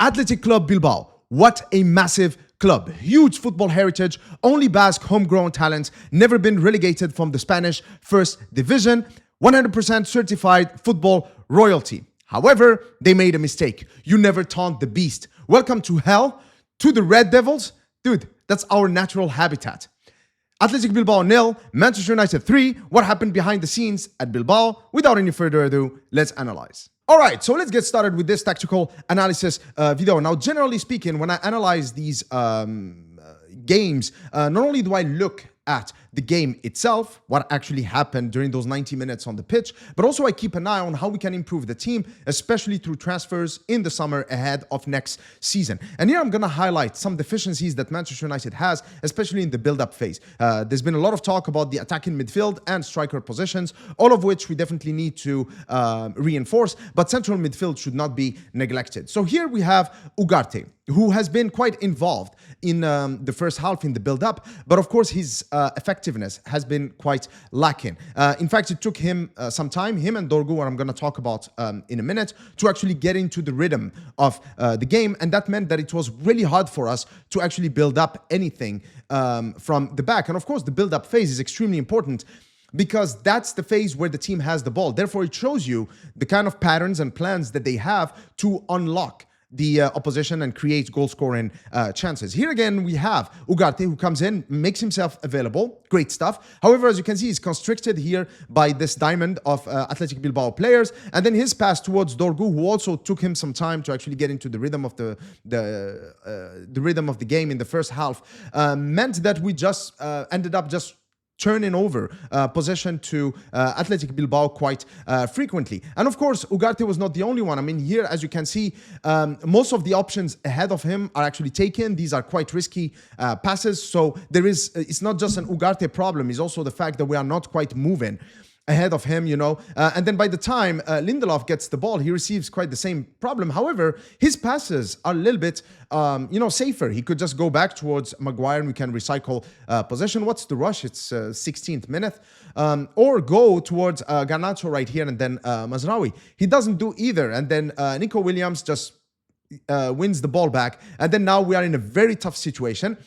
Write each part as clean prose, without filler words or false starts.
Athletic Club Bilbao. What a massive club. Huge football heritage, only Basque homegrown talents, never been relegated from the Spanish First Division, 100% certified football royalty. However, they made a mistake. You never taunt the beast. Welcome to hell, to the Red Devils. Dude, that's our natural habitat. Athletic Bilbao 0, Manchester United 3. What happened behind the scenes at Bilbao? Without any further ado, let's analyze. All right, so let's get started with this tactical analysis video. Now, generally speaking, when I analyze these games, not only do I look at the game itself, what actually happened during those 90 minutes on the pitch, but also I keep an eye on how we can improve the team, especially through transfers in the summer ahead of next season. And here I'm going to highlight some deficiencies that Manchester United has, especially in the build-up phase. There's been a lot of talk about the attacking midfield and striker positions, all of which we definitely need to reinforce, but central midfield should not be neglected. So here we have Ugarte, who has been quite involved in the first half in the build-up, but of course his effectiveness has been quite lacking. In fact, it took him some time, him and Dorgu, what I'm going to talk about in a minute, to actually get into the rhythm of the game, and that meant that it was really hard for us to actually build up anything from the back. And of course, the build-up phase is extremely important, because that's the phase where the team has the ball. Therefore, it shows you the kind of patterns and plans that they have to unlock the opposition and create goal-scoring chances. Here again, we have Ugarte, who comes in, makes himself available. Great stuff. However, as you can see, he's constricted here by this diamond of Athletic Bilbao players. And then his pass towards Dorgu, who also took him some time to actually get into the rhythm of the rhythm of the game in the first half, meant that we just ended up just turning over possession to Athletic Bilbao quite frequently. And of course, Ugarte was not the only one. I mean, here, as you can see, most of the options ahead of him are actually taken. These are quite risky passes. So it's not just an Ugarte problem. It's also the fact that we are not quite moving ahead of him, you know. And then by the time Lindelof gets the ball, he receives quite the same problem. However, his passes are a little bit, safer. He could just go back towards Maguire and we can recycle possession. What's the rush? It's 16th minute. Or go towards Garnacho right here and then Mazraoui. He doesn't do either. And then Nico Williams just wins the ball back. And then now we are in a very tough situation.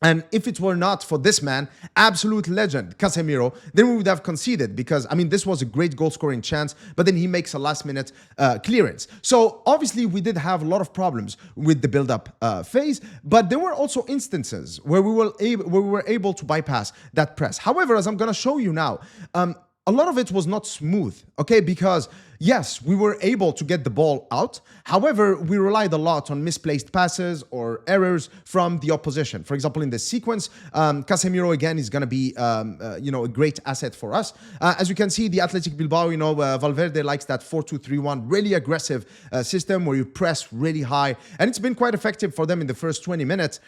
And if it were not for this man, absolute legend, Casemiro, then we would have conceded, because, I mean, this was a great goal-scoring chance, but then he makes a last-minute clearance. So, obviously, we did have a lot of problems with the build-up phase, but there were also instances where we were able to bypass that press. However, as I'm going to show you now, a lot of it was not smooth, okay? Because, yes, we were able to get the ball out. However, we relied a lot on misplaced passes or errors from the opposition. For example, in this sequence, Casemiro, again, is going to be, a great asset for us. As you can see, the Athletic Bilbao, Valverde likes that 4-2-3-1, really aggressive system where you press really high. And it's been quite effective for them in the first 20 minutes.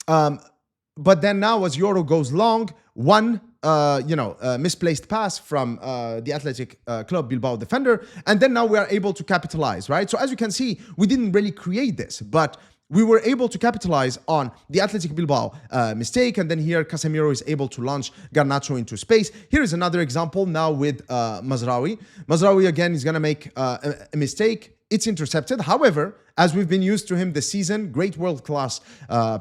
But then now, as Euro goes long, misplaced pass from the Athletic Club Bilbao defender, and then now we are able to capitalize, right? So as you can see, we didn't really create this, but we were able to capitalize on the Athletic Bilbao mistake, and then here Casemiro is able to launch Garnacho into space. Here is another example now with Mazraoui. Mazraoui, again, is going to make a mistake. It's intercepted. However, as we've been used to him this season, great world-class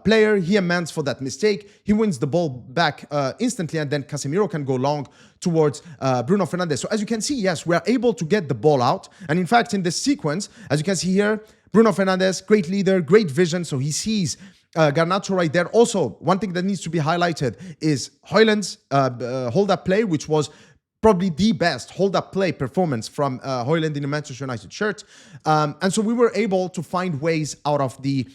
player. He amends for that mistake. He wins the ball back instantly, and then Casemiro can go long towards Bruno Fernandes. So as you can see, yes, we are able to get the ball out. And in fact, in this sequence, as you can see here, Bruno Fernandes, great leader, great vision. So he sees Garnacho right there. Also, one thing that needs to be highlighted is Højlund's hold-up play, which was probably the best hold-up play performance from Højlund in a Manchester United shirt. And so we were able to find ways out of the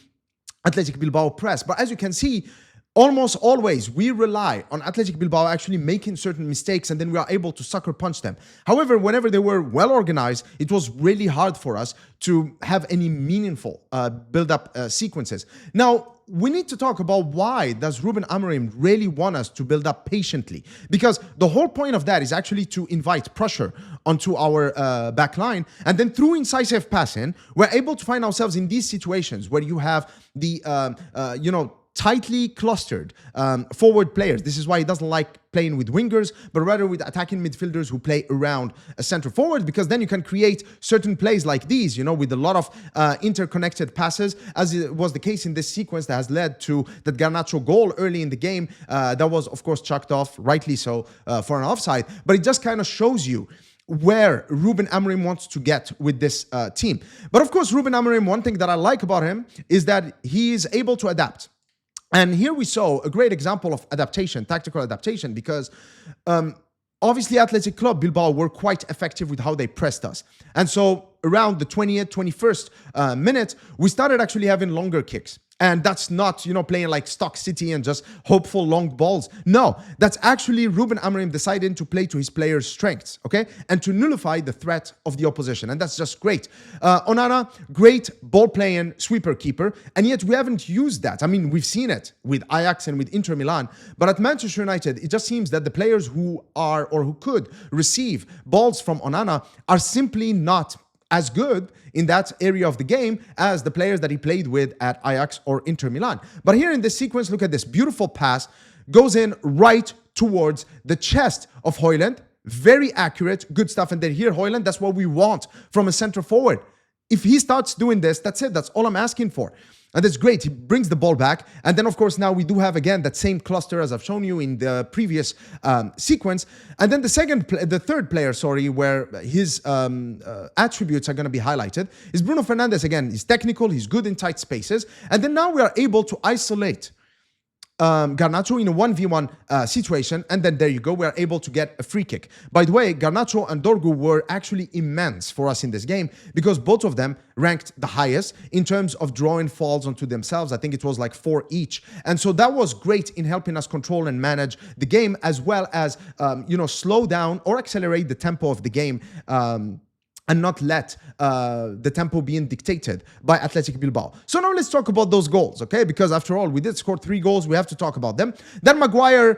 Athletic Bilbao press. But as you can see, almost always we rely on Athletic Bilbao actually making certain mistakes, and then we are able to sucker punch them. However, whenever they were well organized, it was really hard for us to have any meaningful build-up sequences. Now, we need to talk about why does Ruben Amorim really want us to build up patiently? Because the whole point of that is actually to invite pressure onto our back line. And then through incisive passing, we're able to find ourselves in these situations where you have the, tightly clustered forward players. This is why he doesn't like playing with wingers, but rather with attacking midfielders who play around a center forward, because then you can create certain plays like these, with a lot of interconnected passes, as it was the case in this sequence that has led to that Garnacho goal early in the game. That was, of course, chucked off, rightly so, for an offside. But it just kind of shows you where Ruben Amorim wants to get with this team. But of course, Ruben Amorim, one thing that I like about him is that he is able to adapt. And here we saw a great example of adaptation, tactical adaptation, because obviously Athletic Club Bilbao were quite effective with how they pressed us. And so around the 20th, 21st minute, we started actually having longer kicks. And that's not, playing like Stock City and just hopeful long balls. No, that's actually Ruben Amorim deciding to play to his players' strengths, okay? And to nullify the threat of the opposition. And that's just great. Onana, great ball-playing sweeper keeper. And yet we haven't used that. I mean, we've seen it with Ajax and with Inter Milan. But at Manchester United, it just seems that the players who are or who could receive balls from Onana are simply not as good in that area of the game as the players that he played with at Ajax or Inter Milan. But here in this sequence, look at this beautiful pass, goes in right towards the chest of Højlund. Very accurate, good stuff. And then here, Højlund, that's what we want from a center forward. If he starts doing this, that's it. That's all I'm asking for. And that's great. He brings the ball back. And then, of course, now we do have, again, that same cluster as I've shown you in the previous sequence. And then the third player, where his attributes are going to be highlighted is Bruno Fernandes. Again, he's technical. He's good in tight spaces. And then now we are able to isolate Garnacho in a 1v1 situation, and then there you go, we are able to get a free kick. By the way, Garnacho and Dorgu were actually immense for us in this game, because both of them ranked the highest in terms of drawing falls onto themselves. I think it was like 4 each, and so that was great in helping us control and manage the game, as well as slow down or accelerate the tempo of the game, and not let the tempo being dictated by Athletic Bilbao. So now let's talk about those goals, okay? Because after all, we did score 3 goals. We have to talk about them. Then Maguire,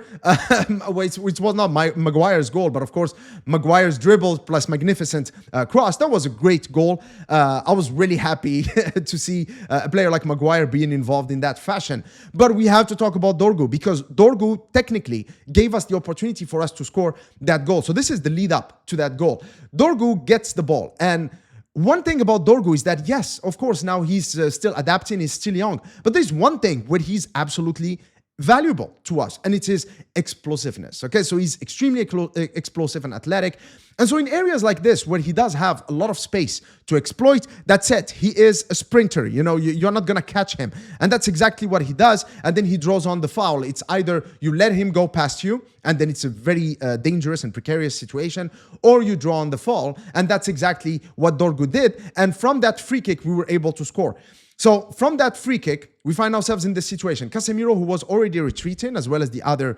which was not Maguire's goal, but of course, Maguire's dribble plus magnificent cross. That was a great goal. I was really happy to see a player like Maguire being involved in that fashion. But we have to talk about Dorgu, because Dorgu technically gave us the opportunity for us to score that goal. So this is the lead up to that goal. Dorgu gets the ball. And one thing about Dorgu is that, yes, of course, now he's still adapting, he's still young. But there's one thing where he's absolutely valuable to us, and it's his explosiveness. Okay, so he's extremely explosive and athletic. And so in areas like this, where he does have a lot of space to exploit, that's it. He is a sprinter. You're not going to catch him. And that's exactly what he does. And then he draws on the foul. It's either you let him go past you, and then it's a very dangerous and precarious situation, or you draw on the foul. And that's exactly what Dorgu did. And from that free kick, we were able to score. So from that free kick, we find ourselves in this situation. Casemiro, who was already retreating, as well as the other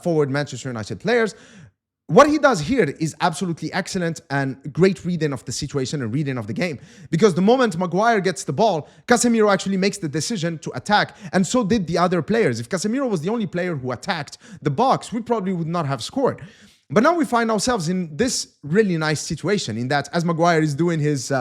forward Manchester United players, what he does here is absolutely excellent and great reading of the situation and reading of the game. Because the moment Maguire gets the ball, Casemiro actually makes the decision to attack, and so did the other players. If Casemiro was the only player who attacked the box, we probably would not have scored. But now we find ourselves in this really nice situation, in that as Maguire is doing his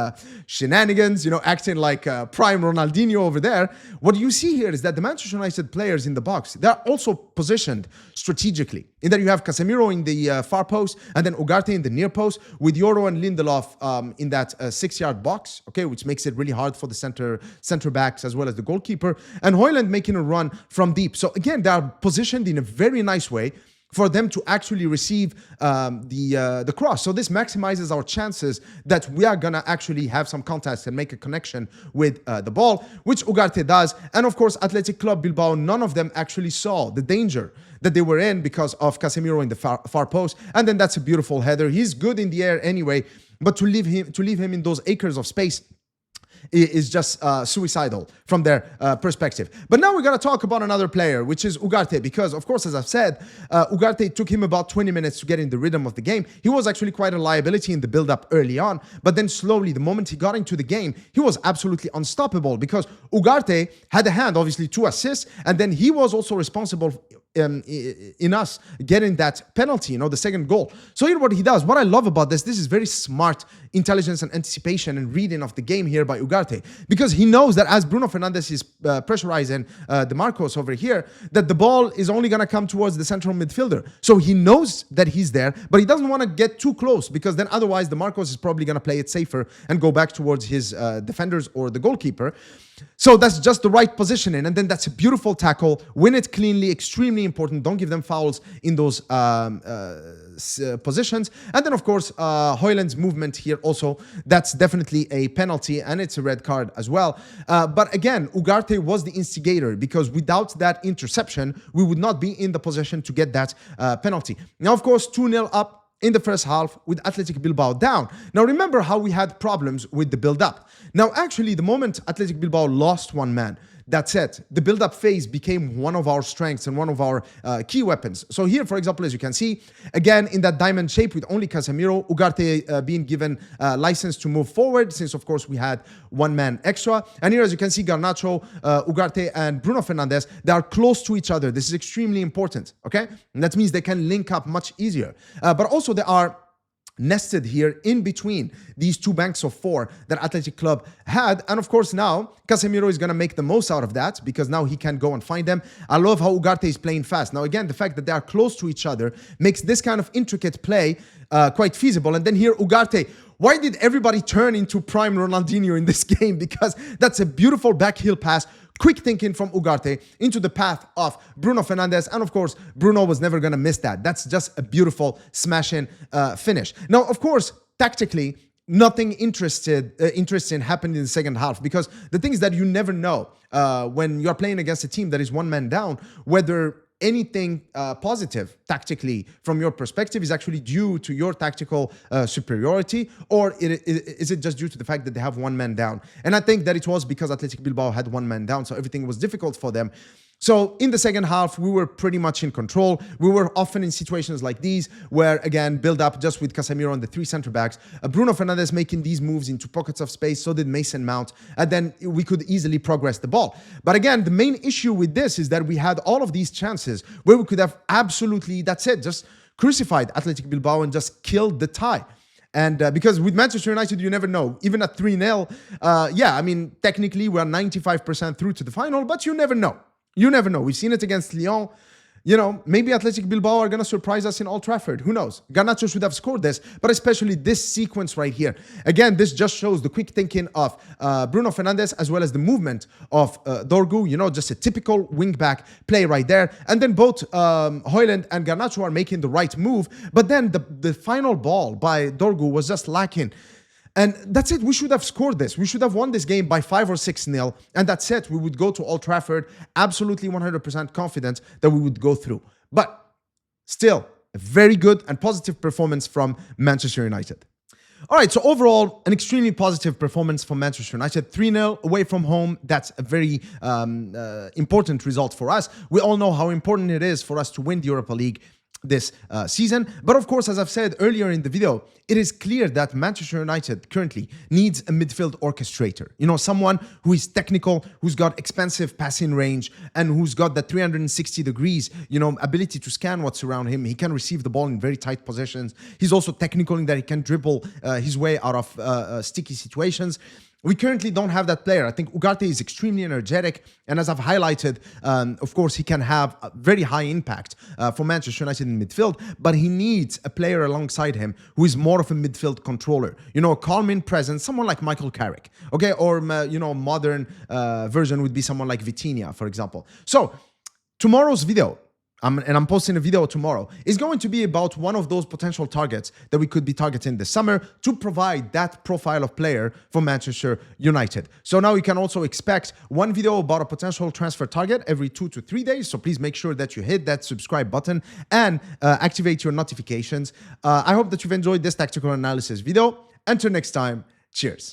shenanigans, acting like prime Ronaldinho over there, what you see here is that the Manchester United players in the box, they're also positioned strategically, in that you have Casemiro in the far post, and then Ugarte in the near post, with Yoro and Lindelof in that 6-yard box, okay, which makes it really hard for the center backs as well as the goalkeeper, and Højlund making a run from deep. So again, they are positioned in a very nice way for them to actually receive the cross. So this maximizes our chances that we are going to actually have some contact and make a connection with the ball, which Ugarte does. And of course, Athletic Club Bilbao, none of them actually saw the danger that they were in because of Casemiro in the far post. And then that's a beautiful header. He's good in the air anyway, but to leave him in those acres of space is just suicidal from their perspective. But now we're going to talk about another player, which is Ugarte, because, of course, as I've said, Ugarte, it took him about 20 minutes to get in the rhythm of the game. He was actually quite a liability in the build-up early on, but then slowly, the moment he got into the game, he was absolutely unstoppable, because Ugarte had a hand, obviously, 2 assists, and then he was also responsible in us getting that penalty, the second goal. So here what he does, what I love about this is very smart intelligence and anticipation and reading of the game here by Ugarte, because he knows that as Bruno Fernandes is pressurizing the Marcos over here, that the ball is only going to come towards the central midfielder. So he knows that he's there, but he doesn't want to get too close, because then otherwise the Marcos is probably going to play it safer and go back towards his defenders or the goalkeeper. So that's just the right positioning, and then that's a beautiful tackle. Win it cleanly, extremely important. Don't give them fouls in those positions. And then, of course, Højlund's movement here also, that's definitely a penalty, and it's a red card as well. But again, Ugarte was the instigator, because without that interception, we would not be in the position to get that penalty. Now, of course, 2-0 up in the first half with Athletic Bilbao down. Now, remember how we had problems with the build-up. Now, actually, the moment Athletic Bilbao lost one man, that's it. The build-up phase became one of our strengths and one of our key weapons. So here, for example, as you can see, again, in that diamond shape with only Casemiro, Ugarte being given license to move forward, since, of course, we had one man extra. And here, as you can see, Garnacho, Ugarte, and Bruno Fernandes, they are close to each other. This is extremely important, okay? And that means they can link up much easier. But also, they are nested here in between these two banks of four that Athletic Club had. And of course, now Casemiro is going to make the most out of that, because now he can go and find them. I love how Ugarte is playing fast. Now, again, the fact that they are close to each other makes this kind of intricate play quite feasible. And then here, Ugarte, why did everybody turn into prime Ronaldinho in this game? Because that's a beautiful backheel pass, quick thinking from Ugarte into the path of Bruno Fernandes. And of course, Bruno was never going to miss that. That's just a beautiful smashing finish. Now, of course, tactically, nothing interesting happened in the second half, because the thing is that you never know when you're playing against a team that is one man down, whether anything positive tactically from your perspective is actually due to your tactical superiority, or is it just due to the fact that they have one man down? And I think that it was because Athletic Bilbao had one man down, so everything was difficult for them. So in the second half, we were pretty much in control. We were often in situations like these where, again, build up just with Casemiro and the three center backs. Bruno Fernandes making these moves into pockets of space, so did Mason Mount, and then we could easily progress the ball. But again, the main issue with this is that we had all of these chances where we could have absolutely, that's it, just crucified Athletic Bilbao and just killed the tie. And because with Manchester United, you never know. Even at 3-0, yeah, I mean, technically we're 95% through to the final, but you never know. You never know. We've seen it against Lyon. You know, maybe Athletic Bilbao are going to surprise us in Old Trafford. Who knows? Garnacho should have scored this, but especially this sequence right here. Again, this just shows the quick thinking of Bruno Fernandes, as well as the movement of Dorgu. You know, just a typical wing-back play right there. And then both Højlund and Garnacho are making the right move. But then the final ball by Dorgu was just lacking. And that's it. We should have scored this. We should have won this game by 5 or 6-0. And that's it. We would go to Old Trafford absolutely 100% confident that we would go through. But still, a very good and positive performance from Manchester United. All right, so overall, an extremely positive performance from Manchester United. 3-0 away from home. That's a very important result for us. We all know how important it is for us to win the Europa League this season. But of course, as I've said earlier in the video, it is clear that Manchester United currently needs a midfield orchestrator. You know, someone who is technical, who's got expansive passing range, and who's got that 360 degrees, you know, ability to scan what's around him. He can receive the ball in very tight positions. He's also technical in that he can dribble his way out of sticky situations. We currently don't have that player. I think Ugarte is extremely energetic, and as I've highlighted, of course, he can have a very high impact for Manchester United in midfield, but he needs a player alongside him who is more of a midfield controller. You know, a calming presence, someone like Michael Carrick, okay? Or, you know, modern version would be someone like Vitinha, for example. So, tomorrow's video, and I'm posting a video tomorrow, is going to be about one of those potential targets that we could be targeting this summer to provide that profile of player for Manchester United. So now you can also expect one video about a potential transfer target every 2 to 3 days. So please make sure that you hit that subscribe button and activate your notifications. I hope that you've enjoyed this tactical analysis video. Until next time, cheers.